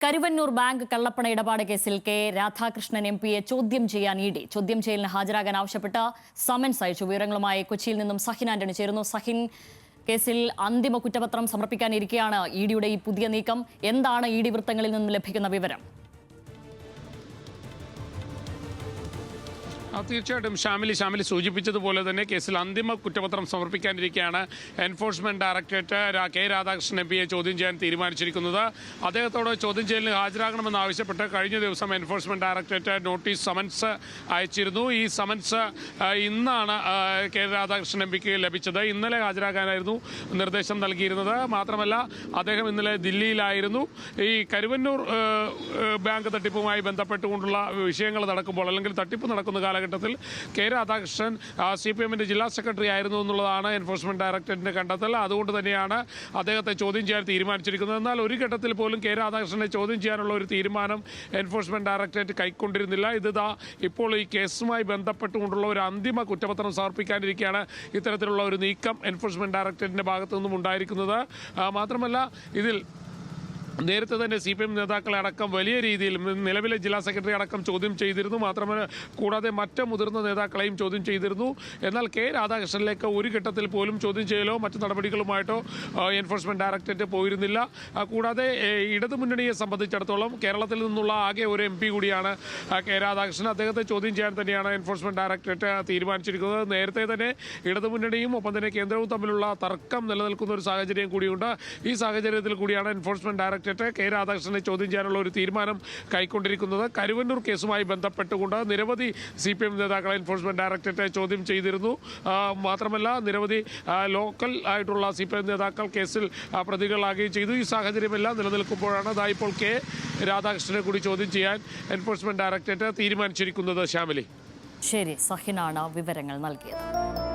Karuvannur bank കള്ളപ്പണ ഇടപാട് കേസിൽ കെ രാധാകൃഷ്ണൻ എംപിയെ ചോദ്യം ചെയ്യാൻ ഇഡി ചോദ്യം ചെയ്യലിന് ഹാജരാകാൻ ആവശ്യപ്പെട്ട് സമൻസ് അയച്ചു. വിവരങ്ങളുമായി കൊച്ചിയിൽ നിന്നും സഹിൻ ആന്റണി ചേരുന്നു. സഹിൻ, കേസിൽ അന്തിമ കുറ്റപത്രം സമർപ്പിക്കാനിരിക്കെയാണ് ഇഡിയുടെ ഈ പുതിയ നീക്കം. എന്താണ് ഇഡി വൃത്തങ്ങളിൽ നിന്നും ലഭിക്കുന്ന വിവരം? തീർച്ചയായിട്ടും ഷാമിലി സൂചിപ്പിച്ചതുപോലെ തന്നെ കേസിൽ അന്തിമ കുറ്റപത്രം സമർപ്പിക്കാനിരിക്കെയാണ് എൻഫോഴ്സ്മെന്റ് ഡയറക്ടറേറ്റ് കെ രാധാകൃഷ്ണൻ എംപിയെ ചോദ്യം ചെയ്യാൻ തീരുമാനിച്ചിരിക്കുന്നത്. അദ്ദേഹത്തോട് ചോദ്യം ചെയ്യലിന് ഹാജരാകണമെന്നാവശ്യപ്പെട്ട് കഴിഞ്ഞ ദിവസം എൻഫോഴ്സ്മെന്റ് ഡയറക്ടറേറ്റ് നോട്ടീസ് സമൻസ് അയച്ചിരുന്നു. ഈ സമൻസ് ഇന്നാണ് കെ രാധാകൃഷ്ണൻ എംപിക്ക് ലഭിച്ചത്. ഇന്നലെ ഹാജരാകാനായിരുന്നു നിർദ്ദേശം നൽകിയിരുന്നത്. മാത്രമല്ല, അദ്ദേഹം ഇന്നലെ ദില്ലിയിലായിരുന്നു. ഈ കരുവന്നൂർ ബാങ്ക് തട്ടിപ്പുമായി ബന്ധപ്പെട്ടുകൊണ്ടുള്ള വിഷയങ്ങൾ നടക്കുമ്പോൾ, അല്ലെങ്കിൽ തട്ടിപ്പ് നടക്കുന്ന കാലഘട്ടത്തിൽ കെ രാധാകൃഷ്ണൻ CPM ജില്ലാ സെക്രട്ടറി ആയിരുന്നു എന്നുള്ളതാണ് എൻഫോഴ്സ്മെന്റ് ഡയറക്ടറേറ്റിന്റെ കണ്ടെത്തൽ. അതുകൊണ്ട് തന്നെയാണ് അദ്ദേഹത്തെ ചോദ്യം ചെയ്യാൻ തീരുമാനിച്ചിരിക്കുന്നത്. എന്നാൽ ഒരു ഘട്ടത്തിൽ പോലും കെ രാധാകൃഷ്ണനെ ചോദ്യം ചെയ്യാനുള്ള ഒരു തീരുമാനം എൻഫോഴ്സ്മെന്റ് ഡയറക്ടറേറ്റ് കൈക്കൊണ്ടിരുന്നില്ല. ഇപ്പോൾ ഈ കേസുമായി ബന്ധപ്പെട്ടുകൊണ്ടുള്ള ഒരു അന്തിമ കുറ്റപത്രം സമർപ്പിക്കാനിരിക്കെയാണ് ഇത്തരത്തിലുള്ള ഒരു നീക്കം എൻഫോഴ്സ്മെന്റ് ഡയറക്ടറേറ്റിന്റെ ഭാഗത്തു നിന്നും ഉണ്ടായിരിക്കുന്നത്. മാത്രമല്ല, ഇതിൽ നേരത്തെ തന്നെ CPM നേതാക്കളെ അടക്കം വലിയ രീതിയിൽ നിലവിലെ ജില്ലാ സെക്രട്ടറി അടക്കം ചോദ്യം ചെയ്തിരുന്നു. മാത്രമല്ല, കൂടാതെ മറ്റ് മുതിർന്ന നേതാക്കളെയും ചോദ്യം ചെയ്തിരുന്നു. എന്നാൽ കെ രാധാകൃഷ്ണനിലേക്ക് ഒരു ഘട്ടത്തിൽ പോലും ചോദ്യം ചെയ്യലോ മറ്റു നടപടികളുമായിട്ടോ എൻഫോഴ്സ്മെന്റ് ഡയറക്ടറേറ്റ് പോയിരുന്നില്ല. കൂടാതെ ഇടതുമുന്നണിയെ സംബന്ധിച്ചിടത്തോളം കേരളത്തിൽ നിന്നുള്ള ആകെ ഒരു MP കൂടിയാണ് കെ രാധാകൃഷ്ണൻ. അദ്ദേഹത്തെ ചോദ്യം ചെയ്യാൻ തന്നെയാണ് എൻഫോഴ്സ്മെന്റ് ഡയറക്ടറേറ്റ് തീരുമാനിച്ചിരിക്കുന്നത്. നേരത്തെ തന്നെ ഇടതുമുന്നണിയും ഒപ്പം തന്നെ കേന്ദ്രവും തമ്മിലുള്ള തർക്കം നിലനിൽക്കുന്ന ഒരു സാഹചര്യം കൂടിയുണ്ട്. ഈ സാഹചര്യത്തിൽ കൂടിയാണ് എൻഫോഴ്സ്മെന്റ് ഡയറക്ടറേറ്റ് കെ രാധാകൃഷ്ണനെ ചോദ്യം ചെയ്യാനുള്ള ഒരു തീരുമാനം കൈക്കൊണ്ടിരിക്കുന്നത്. കരുവന്നൂർ കേസുമായി ബന്ധപ്പെട്ടുകൊണ്ട് നിരവധി CPM നേതാക്കളെ എൻഫോഴ്സ്മെന്റ് ഡയറക്ടറേറ്റ് ചോദ്യം ചെയ്തിരുന്നു. മാത്രമല്ല, നിരവധി ലോക്കൽ ആയിട്ടുള്ള CPM നേതാക്കൾ കേസിൽ പ്രതികളാകുകയും ചെയ്തു. ഈ സാഹചര്യമെല്ലാം നിലനിൽക്കുമ്പോഴാണ് ഇപ്പോൾ കെ രാധാകൃഷ്ണനെ കൂടി ചോദ്യം ചെയ്യാൻ എൻഫോഴ്സ്മെന്റ് ഡയറക്ടറേറ്റ് തീരുമാനിച്ചിരിക്കുന്നത്. ശ്യാമിലി, ശരി, സഹിനാണ് വിവരങ്ങൾ നൽകിയത്.